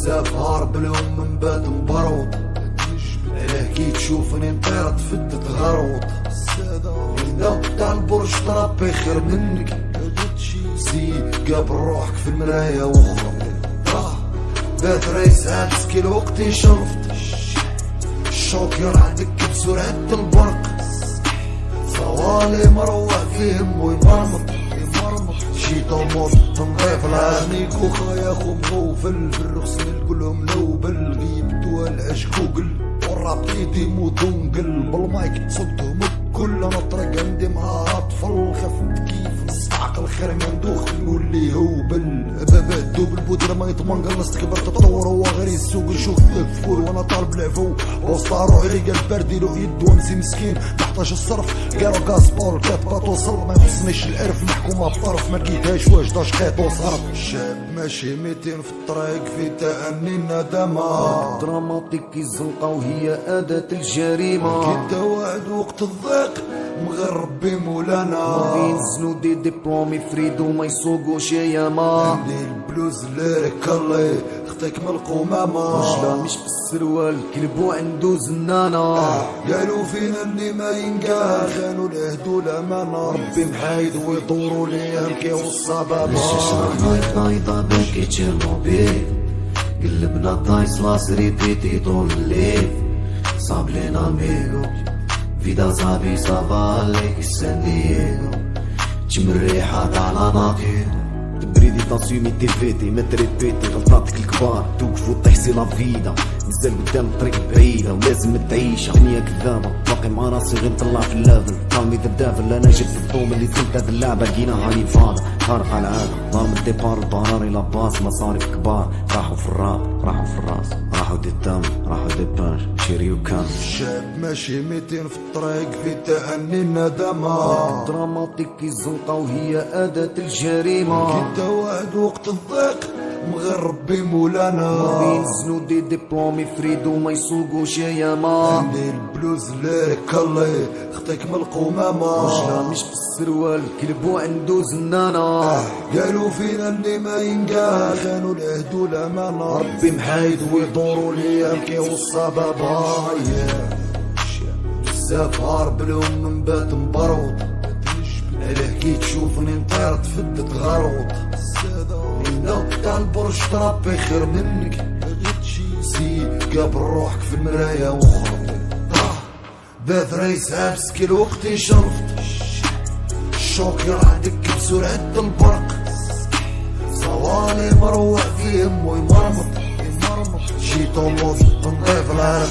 بزاف هارب لهم من بعد مبروط. علاه كي تشوفني نطير تفدت غروط. لا تاع البرج طرابي خير منك. زيد قابل روحك في المراية وخرج. بات ريس هاتسكي وقتي شرفت. الشوكير عندك بسرعة البرق. صوالي مروح فيهم ويمرمط. شي طموط تنظيف العانيك وخايا خو مغوفل. بالرخصين كلهم نوبل. غيبتو العش جوجل والراب ايدي مودونقل. بالمايك صدهم الكل. انا طرق عندي مع اطفال. خفت كيف نصعق الخير ندوخ نولي هوبل. بابا دوب البودرة ما يطمن قلصت كبرت تطور. هو غير السوق نشوف فول وانا طالب العفو. وسط روحي لقى البردي له يد وامسي مسكين. محتاج الصرف قالوا كاسبول كاتبه توصل. ما يخصنيش العرف محكومه بطرف. ما لقيتهاش واش داش خيط وصرف. الشاب ماشي 200 في الطريق في تأني الندامة. دراماتيك الزنقة وهي أداة الجريمة. كنت واعد وقت الضيق مغربي مولانا. ينزلوا دي ديبلومي فريد وما يسوقوش ياما. عندي البلوز ليريك الله اختك من القمامة. رجلة مش بالسروال كلب وعنده زنانة. قالوا فينا اللي ما ينقال خانوا العهد والأمانة. ربي محايد ويدوروا ليا الكي والصبابة. نايضة باكي تشيرنوبيل. قلبنا دايس لاسري بيتي طول الليل. صاب لينا ميغو فيدا صابي صافا ليك سان دييغو. تشم الريحة تاع لاناتير. تبريدي تاسيومي تيفيتي ما تريبيتي غلطاتك الكبار. توقفو تحسي لا فيدا. مازال قدام الطريق بعيدة ولازم تعيشها. دنيا كذابة باقي مع راسي غير نطلع في الليفل. كالمي ذا دافل انا جبت الطوم اللي دخلت هاد اللعبة لقيناها نيفادا. خارق على العادة نار من الديبار البراري لاباس. مصاريف كبار راحوا في الراب راحوا في الراس. راحوا دي الدم راحوا دي بانش شيريو كان. الشاب ماشي 200 في الطريق في تأني الندامة. دراماتيك الزنقة وهي أداة الجريمة. كنت واعد وقت الضيق مغربي مولانا. ينزلوا دي ديبلومي فريد وما يسوقوش ياما. عندي البلوز ليريك الله اختك من القمامة. رجلة مش بالسروال كلب وعنده زنانة. قالوا فينا اللي ما ينقال خانوا العهد والأمانة. ربي محايد ويدوروا ليا الكي والصبابة. بزاف هارب لهم من بعد مبروط. علاه كي تشوفني نطير تفدت غروط. لا تاع البرج طرابي خير منك. زيد قابل روحك في المراية وخرج. بات ريس هابسكي وقتي شرفت. الشوكير عندك بسرعة البرق. صوالي مروح فيهم ويمرمط. شي طموط تنظيف العرق.